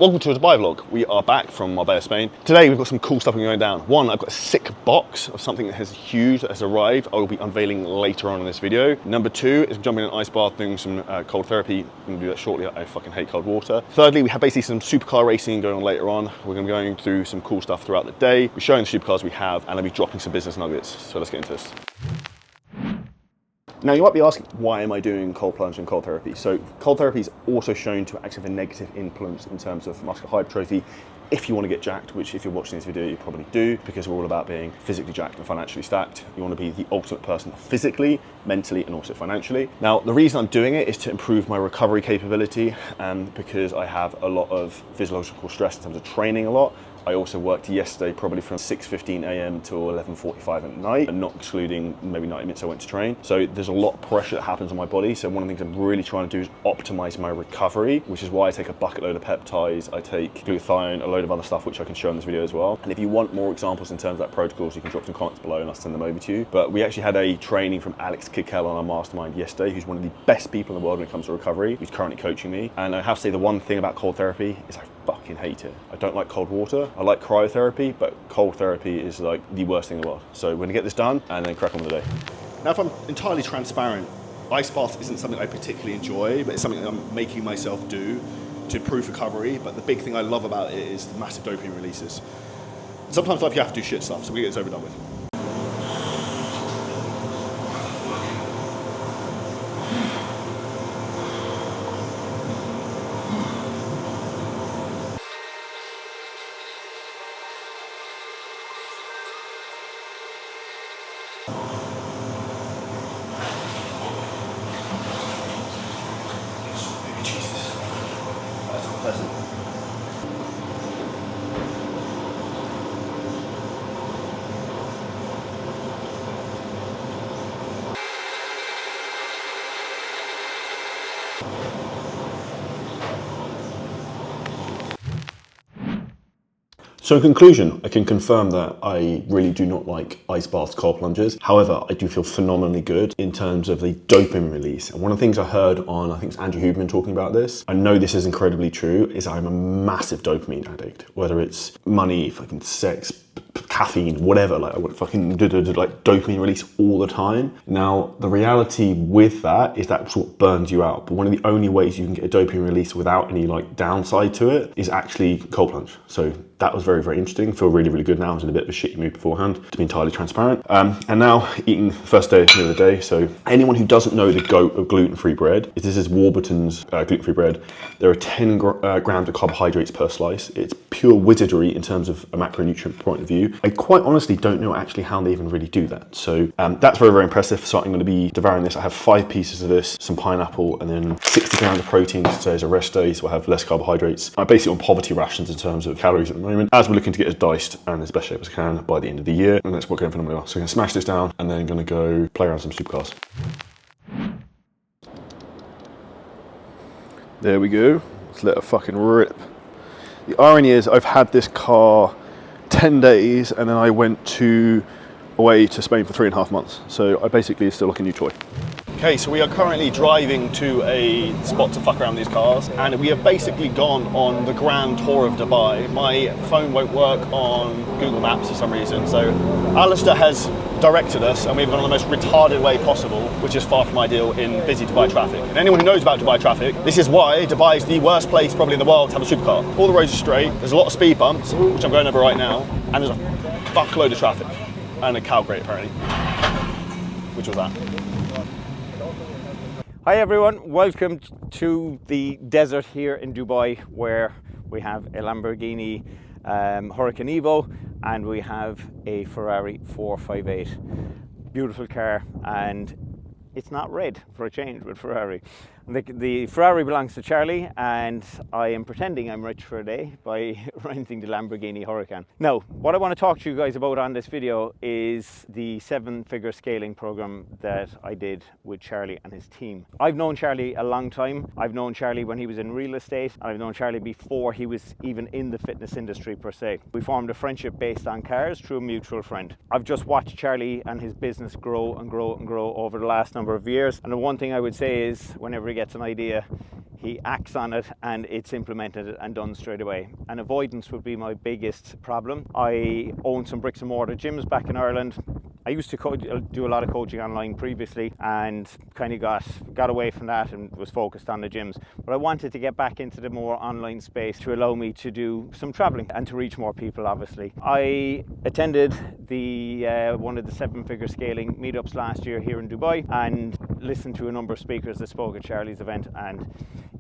Welcome to a Dubai vlog. We are back from Marbella, Spain. Today we've got some cool stuff going down. One, I've got a sick box of something that has huge, that has arrived. I will be unveiling later on in this video. Number two is jumping in an ice bath, doing some cold therapy. I'm gonna do that shortly. I fucking hate cold water. Thirdly, we have basically some supercar racing going on later on. We're gonna be going through some cool stuff throughout the day. We're showing the supercars we have, and I'll be dropping some business nuggets. So let's get into this. Now you might be asking, why am I doing cold plunge and cold therapy? So cold therapy is also shown to actually have a negative influence in terms of muscular hypertrophy if you want to get jacked, which if you're watching this video, you probably do, because we're all about being physically jacked and financially stacked. You want to be the ultimate person physically, mentally, and also financially. Now, the reason I'm doing it is to improve my recovery capability, because I have a lot of physiological stress in terms of training a lot. I also worked yesterday probably from 6:15 a.m. to 11:45 at night, and not excluding maybe 90 minutes I went to train. So there's a lot of pressure that happens on my body. So one of the things I'm really trying to do is optimize my recovery, which is why I take a bucket load of peptides, I take glutathione, a load of other stuff which I can show in this video as well. And if you want more examples in terms of that protocols, you can drop some comments below and I'll send them over to you. But we actually had a training from Alex on our mastermind yesterday, who's one of the best people in the world when it comes to recovery, who's currently coaching me. And I have to say the one thing about cold therapy is I fucking hate it. I don't like cold water. I like cryotherapy, but cold therapy is like the worst thing in the world. So we're gonna get this done and then crack on with the day. Now, if I'm entirely transparent, ice bath isn't something I particularly enjoy, but it's something that I'm making myself do to improve recovery. But the big thing I love about it is the massive dopamine releases. Sometimes life you have to do shit stuff, so we get this over and done with. So in conclusion, I can confirm that I really do not like ice baths, cold plunges. However, I do feel phenomenally good in terms of the dopamine release. And one of the things I heard on, I think it's Andrew Huberman talking about this, I know this is incredibly true, is I'm a massive dopamine addict. Whether it's money, fucking sex, caffeine, whatever, like I would fucking do like dopamine release all the time. Now, the reality with that is that's what burns you out. But one of the only ways you can get a dopamine release without any like downside to it is actually cold plunge. So that was very, very interesting. Feel really, really good now. I was in a bit of a shitty mood beforehand, to be entirely transparent. And now eating the first day of the day. So anyone who doesn't know the goat of gluten-free bread, this is Warburton's gluten-free bread. There are 10 grams of carbohydrates per slice. It's pure wizardry in terms of a macronutrient point of view. I quite honestly don't know actually how they even really do that. So that's very, very impressive. So I'm going to be devouring this. I have 5 pieces of this, some pineapple, and then 60 grams of protein. So it's a rest day, so I have less carbohydrates. I'm basically on poverty rations in terms of calories at the moment, as we're looking to get as diced and as best shape as I can by the end of the year. And that's what going phenomenally well. So I'm going to smash this down and then going to go play around some supercars. There we go. Let's let it fucking rip. The irony is I've had this car 10 days and then I went away to Spain for 3.5 months. So I basically still like a new toy. Okay, so we are currently driving to a spot to fuck around these cars, and we have basically gone on the grand tour of Dubai. My phone won't work on Google Maps for some reason, so Alistair has directed us, and we've gone on the most retarded way possible, which is far from ideal in busy Dubai traffic. And anyone who knows about Dubai traffic, this is why Dubai is the worst place probably in the world to have a supercar. All the roads are straight, there's a lot of speed bumps, which I'm going over right now, and there's a fuckload of traffic, and a cow grate apparently, which was that. Hi everyone, welcome to the desert here in Dubai, where we have a Lamborghini Huracan Evo and we have a Ferrari 458. Beautiful car, and it's not red for a change with Ferrari. The Ferrari belongs to Charlie, and I am pretending I'm rich for a day by renting the Lamborghini Huracan. Now, what I want to talk to you guys about on this video is the 7-figure scaling program that I did with Charlie and his team. I've known Charlie a long time. I've known Charlie when he was in real estate, and I've known Charlie before he was even in the fitness industry per se. We formed a friendship based on cars through a mutual friend. I've just watched Charlie and his business grow and grow and grow over the last number of years, and the one thing I would say is whenever he gets an idea, he acts on it and it's implemented and done straight away. And avoidance would be my biggest problem. I own some bricks and mortar gyms back in Ireland. I used to do a lot of coaching online previously and kind of got away from that and was focused on the gyms. But I wanted to get back into the more online space to allow me to do some traveling and to reach more people, obviously. I attended the one of the 7-figure scaling meetups last year here in Dubai and listened to a number of speakers that spoke at Charlie's event, and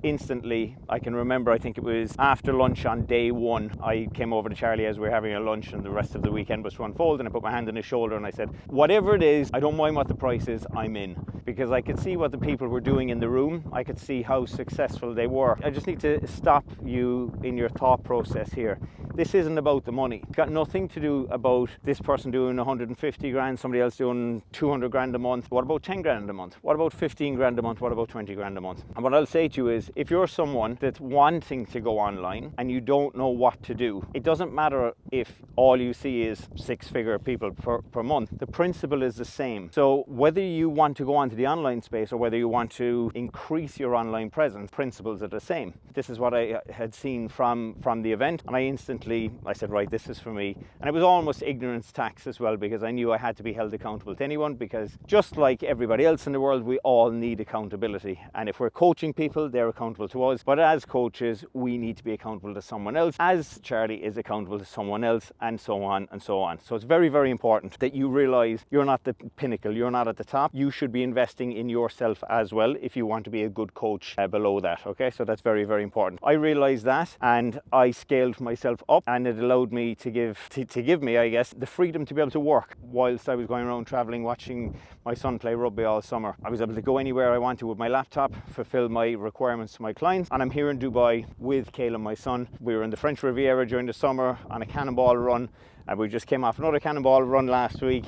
instantly I can remember, I think it was after lunch on day 1, I came over to Charlie as we were having a lunch and the rest of the weekend was to unfold, and I put my hand on his shoulder and I said, whatever it is, I don't mind what the price is, I'm in. Because I could see what the people were doing in the room, I could see how successful they were. I just need to stop you in your thought process here. This isn't about the money. It's got nothing to do about this person doing 150 grand, somebody else doing 200 grand a month. What about 10 grand a month? What about 15 grand a month? What about 20 grand a month? And what I'll say to you is, if you're someone that's wanting to go online and you don't know what to do, it doesn't matter if all you see is 6-figure people per month. The principle is the same. So whether you want to go onto the online space or whether you want to increase your online presence, principles are the same. This is what I had seen from the event, and I said, right, this is for me. And it was almost ignorance tax as well, because I knew I had to be held accountable to anyone, because just like everybody else in the world, we all need accountability. And if we're coaching people, they're accountable to us. But as coaches, we need to be accountable to someone else, as Charlie is accountable to someone else, and so on and so on. So it's very, very important that you realize you're not the pinnacle, you're not at the top. You should be investing in yourself as well if you want to be a good coach below that, okay? So that's very, very important. I realized that, and I scaled myself up, and it allowed me to give me, I guess, the freedom to be able to work whilst I was going around traveling, watching my son play rugby all summer. I was able to go anywhere I wanted with my laptop, fulfill my requirements to my clients, and I'm here in Dubai with Caleb, my son. We were in the French Riviera during the summer on a cannonball run, and we just came off another cannonball run last week,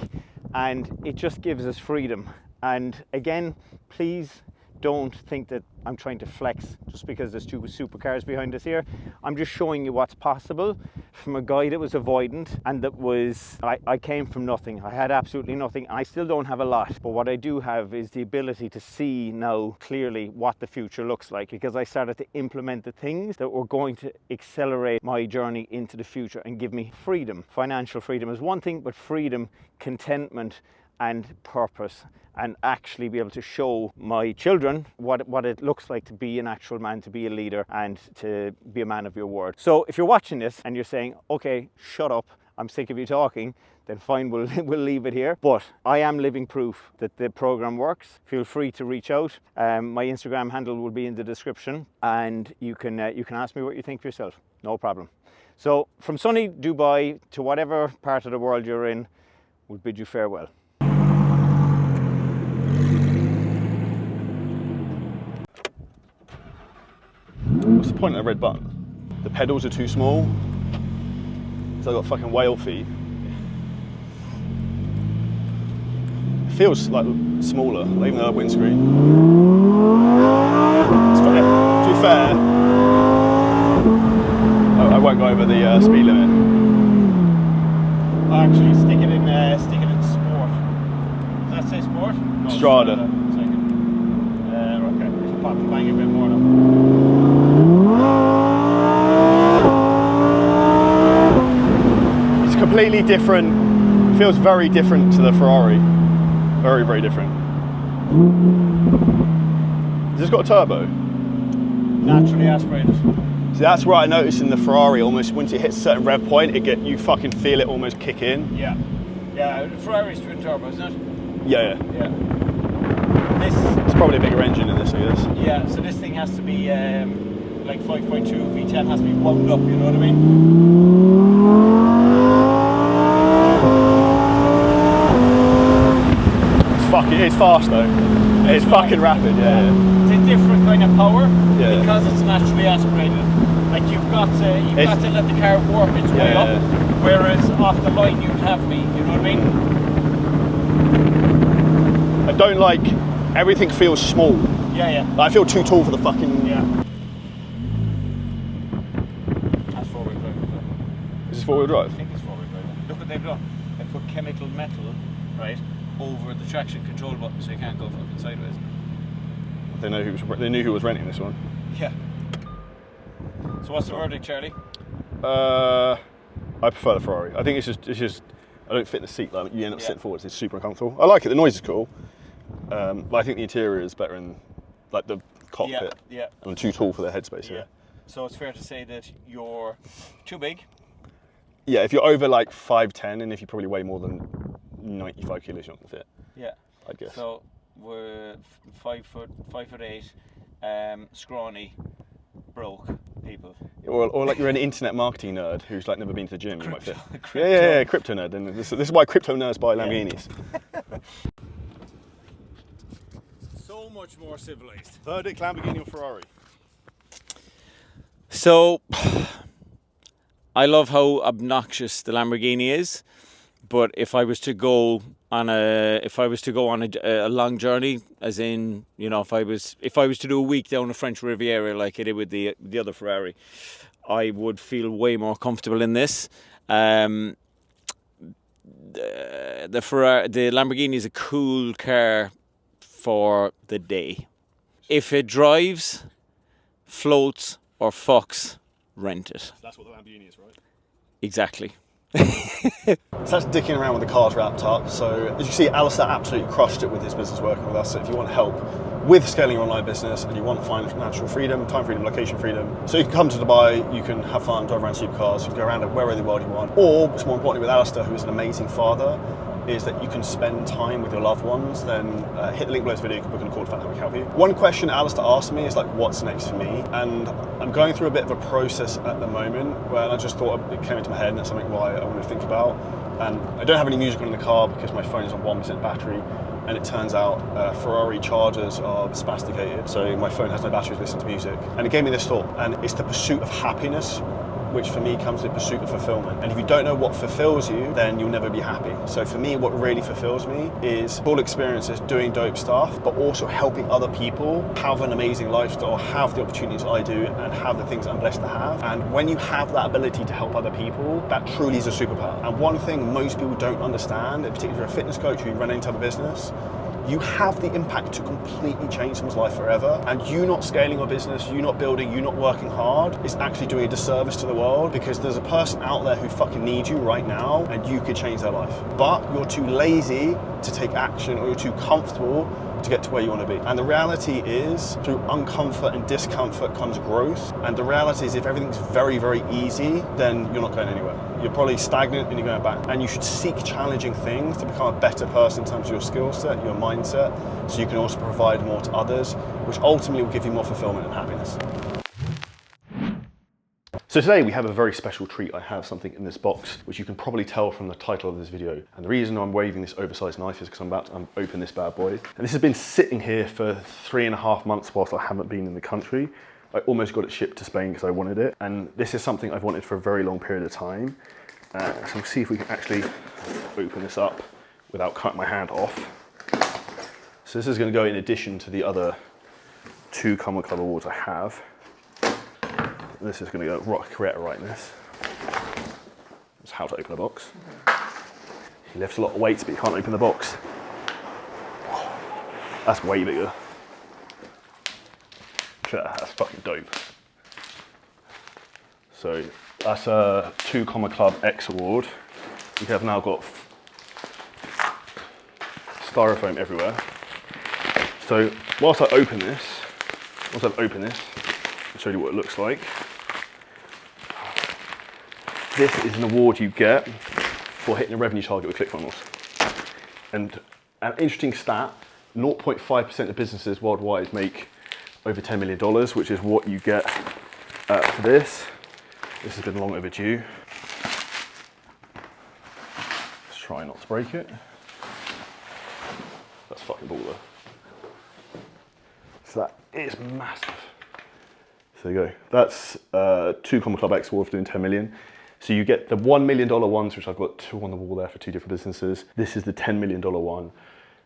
and it just gives us freedom. And again, please don't think that I'm trying to flex just because there's 2 supercars behind us here. I'm just showing you what's possible from a guy that was avoidant and that was, I came from nothing. I had absolutely nothing. I still don't have a lot, but what I do have is the ability to see now clearly what the future looks like, because I started to implement the things that were going to accelerate my journey into the future and give me freedom. Financial freedom is one thing, but freedom, contentment, and purpose, and actually be able to show my children what it looks like to be an actual man, to be a leader, and to be a man of your word. So if you're watching this and you're saying, okay, shut up, I'm sick of you talking, then fine, we'll leave it here. But I am living proof that the program works. Feel free to reach out. My Instagram handle will be in the description, and you can ask me what you think for yourself. No problem. So from sunny Dubai to whatever part of the world you're in, we'll bid you farewell. What's the point of the red button? The pedals are too small, so I've got fucking whale feet. It feels like smaller, even though I have windscreen. To be fair, I won't go over the speed limit. I'll actually stick it in sport. Does that say sport? No, Strada. Okay, just pop and bang a bit more now. Completely different, feels very different to the Ferrari. Very, very different. Has this got a turbo? Naturally aspirated. See, that's what I noticed in the Ferrari, almost once it hits a certain rev point, you fucking feel it almost kick in. Yeah. Yeah, the Ferrari's twin turbo, isn't it? Yeah. It's probably a bigger engine in this, I guess. Yeah, so this thing has to be like 5.2, V10 has to be wound up, you know what I mean? It's fast though. It's fucking rapid, yeah. It's a different kind of power, yeah, because it's naturally aspirated. Like you've got to let the car work its way up, whereas off the line you'd have me, you know what I mean? I don't like, everything feels small. Yeah. Like, I feel too tall for the fucking... Yeah. That's 4-wheel drive. Is this 4-wheel drive? I think it's 4-wheel drive. Look what they've done. They put chemical metal, right, over the traction control button so you can't go fucking sideways. They knew who was renting this one. Yeah. So what's the verdict, Charlie? I prefer the Ferrari. I think it's just I don't fit in the seat. Like you end up sitting forwards. It's super uncomfortable. I like it. The noise is cool, but I think the interior is better in like the cockpit. Yeah. And too tall for their headspace here. So it's fair to say that you're too big. Yeah, if you're over like 5'10", and if you probably weigh more than 95 kilos, you're not gonna fit. Yeah. I guess. So we're 5'8", scrawny, broke people. Or like you're an internet marketing nerd who's like never been to the gym. You might fit. Yeah, crypto nerd. And this is why crypto nerds buy Lamborghinis. So much more civilized. Verdict: Lamborghini or Ferrari? So, I love how obnoxious the Lamborghini is, but if I was to go on a long journey, as in, you know, if I was to do a week down the French Riviera like I did with the other Ferrari, I would feel way more comfortable in this. The Lamborghini is a cool car for the day. If it drives, floats, or fucks, rent it. That's what the Lamborghini is, right? Exactly. So that's dicking around with the cars wrapped up. So as you see, Alistair absolutely crushed it with his business working with us. So if you want help with scaling your online business and you want financial freedom, time freedom, location freedom, so you can come to Dubai, you can have fun, drive around supercars, you can go around wherever in the world you want. Or, what's more importantly with Alistair, who is an amazing father, is that you can spend time with your loved ones. Then hit the link below this video, you can book a call to find out how we can help you. One question Alistair asked me is like, what's next for me? And I'm going through a bit of a process at the moment where I just thought it came into my head and it's something I want to think about. And I don't have any music on in the car because my phone is on 1% battery. And it turns out Ferrari chargers are spasticated, so my phone has no battery to listen to music. And it gave me this thought, and it's the pursuit of happiness, which for me comes with the pursuit of fulfillment. And if you don't know what fulfills you, then you'll never be happy. So for me, what really fulfills me is cool experiences, doing dope stuff, but also helping other people have an amazing lifestyle, have the opportunities I do, and have the things I'm blessed to have. And when you have that ability to help other people, that truly is a superpower. And one thing most people don't understand, particularly if you're a fitness coach who run into a business, you have the impact to completely change someone's life forever. And you not scaling your business, you not building, you not working hard is actually doing a disservice to the world, because there's a person out there who fucking needs you right now and you could change their life. But you're too lazy to take action, or you're too comfortable to get to where you want to be. And the reality is, through uncomfort and discomfort comes growth. And the reality is, if everything's very, very easy, then you're not going anywhere. You're probably stagnant and you're going back. And you should seek challenging things to become a better person in terms of your skill set, your mindset, so you can also provide more to others, which ultimately will give you more fulfillment and happiness. So today we have a very special treat. I have something in this box, which you can probably tell from the title of this video. And the reason I'm waving this oversized knife is because I'm about to open this bad boy. And this has been sitting here for 3.5 months whilst I haven't been in the country. I almost got it shipped to Spain because I wanted it. And this is something I've wanted for a very long period of time. So we'll see if we can actually open this up without cutting my hand off. So this is going to go in addition to the other 2 Common Club awards I have. This is going to go create a rightness. That's how to open a box. He lifts a lot of weights, but you can't open the box. That's way bigger. That's fucking dope. So that's a 2 Comma Club X award. We have now got styrofoam everywhere. So whilst I open this, I'll show you what it looks like. This is an award you get for hitting a revenue target with ClickFunnels. And an interesting stat, 0.5% of businesses worldwide make over $10 million, which is what you get for this. This has been long overdue. Let's try not to break it. That's fucking baller. So that is massive. So there you go. That's 2 Comma Club X award for doing 10 million. So you get the $1 million ones, which I've got 2 on the wall there for 2 different businesses. This is the $10 million one.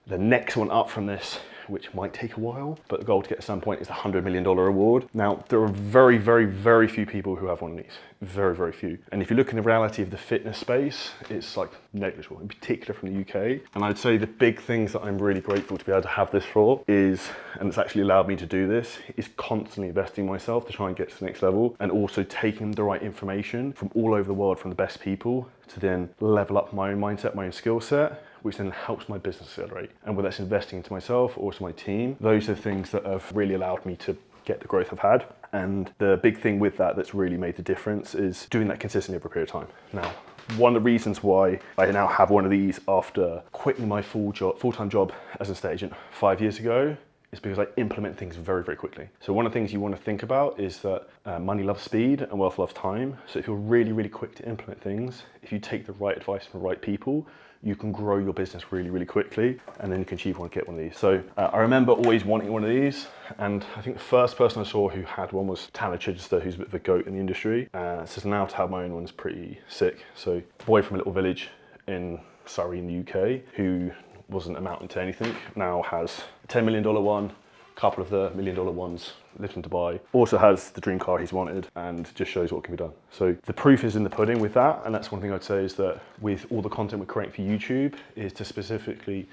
The next one up from this which might take a while, but the goal to get to some point is the $100 million award. Now, there are very, very, very few people who have one of these. Very, very few. And if you look in the reality of the fitness space, it's like negligible, in particular from the UK. And I'd say the big things that I'm really grateful to be able to have this for is, and it's actually allowed me to do this, is constantly investing in myself to try and get to the next level, and also taking the right information from all over the world, from the best people, to then level up my own mindset, my own skill set, which then helps my business accelerate. And whether that's investing into myself or to my team, those are things that have really allowed me to get the growth I've had. And the big thing with that that's really made the difference is doing that consistently over a period of time. Now, one of the reasons why I now have one of these after quitting my full-time job as an estate agent 5 years ago is because I implement things very, very quickly. So one of the things you want to think about is that money loves speed and wealth loves time. So if you're really, really quick to implement things, if you take the right advice from the right people, you can grow your business really, really quickly, and then you can achieve one, get one of these. So I remember always wanting one of these, and I think the first person I saw who had one was Tanner Chichester, who's a bit of a goat in the industry. So now to have my own one is pretty sick. So a boy from a little village in Surrey in the UK who wasn't amounting to anything, now has a $10 million one, a couple of the $1 million ones, lives in Dubai, also has the dream car he's wanted, and just shows what can be done. So the proof is in the pudding with that, and that's one thing I'd say is that with all the content we're creating for YouTube is to specifically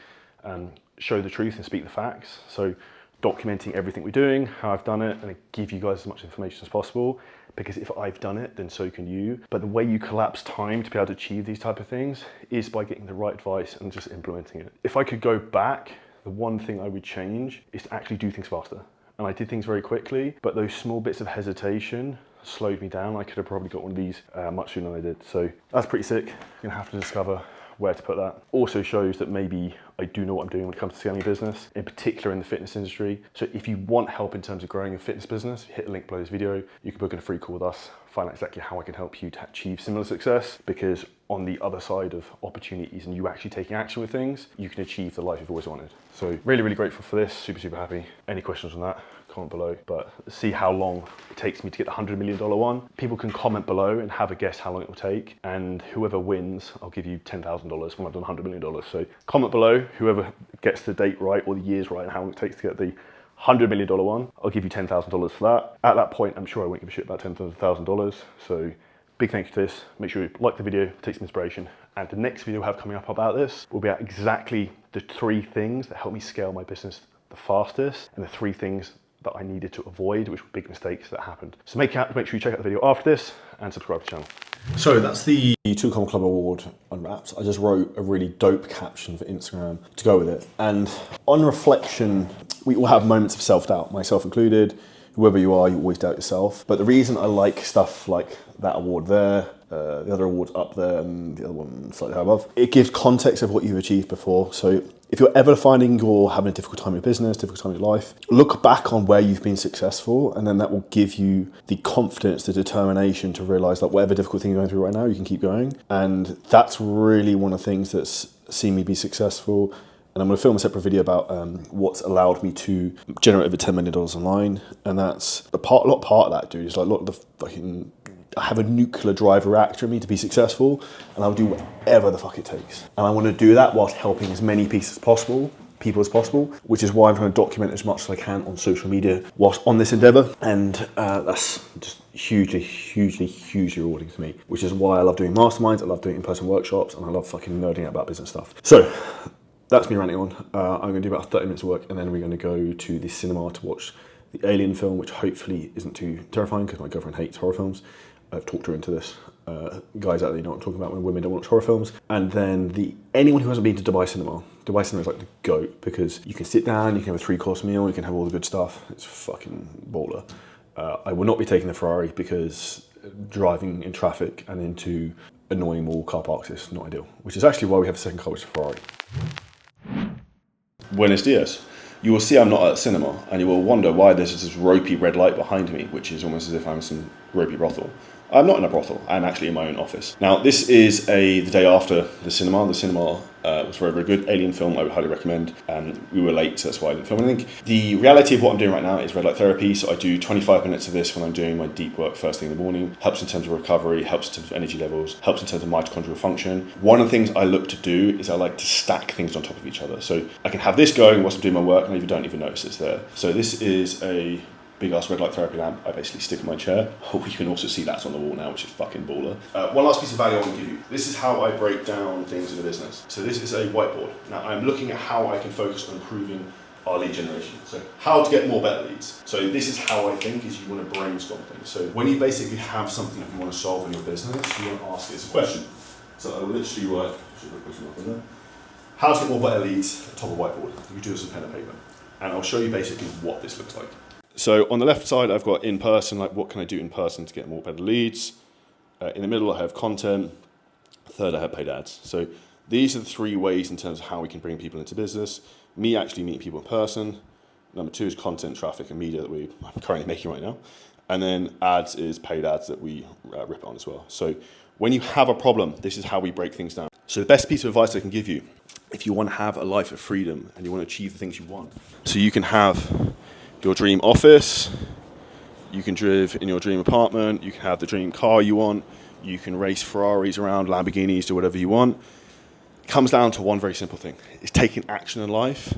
show the truth and speak the facts. So documenting everything we're doing, how I've done it, and give you guys as much information as possible, because if I've done it, then so can you. But the way you collapse time to be able to achieve these type of things is by getting the right advice and just implementing it. If I could go back, the one thing I would change is to actually do things faster. And I did things very quickly, but those small bits of hesitation slowed me down. I could have probably got one of these much sooner than I did. So that's pretty sick. You're gonna have to discover where to put that. Also shows that maybe I do know what I'm doing when it comes to scaling business, in particular in the fitness industry. So if you want help in terms of growing a fitness business, hit the link below this video. You can book in a free call with us, find out exactly how I can help you to achieve similar success, because on the other side of opportunities and you actually taking action with things, you can achieve the life you've always wanted. So really, really grateful for this, super, super happy. Any questions on that? Comment below, but see how long it takes me to get the $100 million one. People can comment below and have a guess how long it will take, and whoever wins, I'll give you $10,000 when I've done $100 million. So comment below, whoever gets the date right or the years right and how long it takes to get the $100 million one, I'll give you $10,000 for that. At that point, I'm sure I won't give a shit about $10,000. So big thank you to this. Make sure you like the video, take some inspiration. And the next video I have coming up about this will be about exactly the 3 things that help me scale my business the fastest, and the 3 things that I needed to avoid, which were big mistakes that happened. So make sure you check out the video after this and subscribe to the channel. So that's the Two-Com Club Award unwrapped. I just wrote a really dope caption for Instagram to go with it. And on reflection, we all have moments of self-doubt, myself included. Whoever you are, you always doubt yourself. But the reason I like stuff like that award there, the other award's up there, and the other one slightly above, it gives context of what you've achieved before. So if you're ever finding you're having a difficult time in your business, difficult time in your life, look back on where you've been successful, and then that will give you the confidence, the determination to realize that whatever difficult thing you're going through right now, you can keep going. And that's really one of the things that's seen me be successful. And I'm going to film a separate video about what's allowed me to generate over $10 million online. And that's a lot part of that, dude. It's like, look, I have a nuclear drive reactor in me to be successful, and I'll do whatever the fuck it takes. And I want to do that whilst helping as many people as possible, which is why I'm trying to document as much as I can on social media whilst on this endeavor. And that's just hugely, hugely, hugely rewarding to me, which is why I love doing masterminds, I love doing in-person workshops, and I love fucking nerding out about business stuff. So that's me ranting on. I'm going to do about 30 minutes of work, and then we're going to go to the cinema to watch the Alien film, which hopefully isn't too terrifying because my girlfriend hates horror films. I've talked her into this. Guys out there, you know what I'm talking about when women don't watch horror films. And then anyone who hasn't been to Dubai Cinema is like the GOAT, because you can sit down, you can have a 3-course meal, you can have all the good stuff. It's fucking baller. I will not be taking the Ferrari because driving in traffic and into annoying mall car parks is not ideal, which is actually why we have a second car, which is a Ferrari. Buenos dias. You will see I'm not at a cinema, and you will wonder why there's this ropey red light behind me, which is almost as if I'm in some ropey brothel. I'm not in a brothel, I'm actually in my own office. Now, this is the day after the cinema. The cinema was very, very good. Alien film, I would highly recommend. We were late, so that's why I didn't film anything. The reality of what I'm doing right now is red light therapy. So I do 25 minutes of this when I'm doing my deep work first thing in the morning. Helps in terms of recovery, helps in terms of energy levels, helps in terms of mitochondrial function. One of the things I look to do is I like to stack things on top of each other. So I can have this going whilst I'm doing my work and I don't even notice it's there. So this is a big ass red light therapy lamp I basically stick in my chair. Oh, you can also see that's on the wall now, which is fucking baller. One last piece of value I want to give you. This is how I break down things in the business. So this is a whiteboard. Now I'm looking at how I can focus on improving our lead generation. So how to get more better leads. So this is how I think is you want to brainstorm things. So when you basically have something that you want to solve in your business, you want to ask this question. So I will literally write, how to get more better leads at the top of the whiteboard. You do this with pen and paper. And I'll show you basically what this looks like. So on the left side, I've got in person, like what can I do in person to get more better leads? In the middle, I have content. Third, I have paid ads. So these are the 3 ways in terms of how we can bring people into business. Me actually meeting people in person. Number 2 is content, traffic, and media that I'm currently making right now. And then ads is paid ads that we rip on as well. So when you have a problem, this is how we break things down. So the best piece of advice I can give you, if you want to have a life of freedom and you want to achieve the things you want, so you can have your dream office, you can drive in your dream apartment, you can have the dream car you want, you can race Ferraris around, Lamborghinis, do whatever you want. It comes down to one very simple thing. It's taking action in life,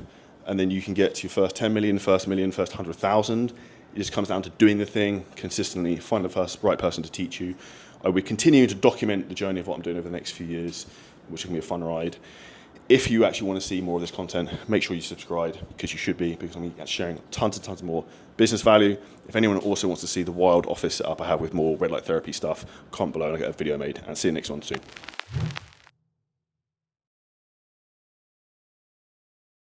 and then you can get to your first 10 million, first million, first 100,000. It just comes down to doing the thing consistently, find the first right person to teach you. We're continuing to document the journey of what I'm doing over the next few years, which is going to be a fun ride. If you actually want to see more of this content, make sure you subscribe, because you should be, because I'm sharing tons and tons more business value. If anyone also wants to see the wild office setup I have with more red light therapy stuff, comment below and I'll get a video made. And see you next one soon.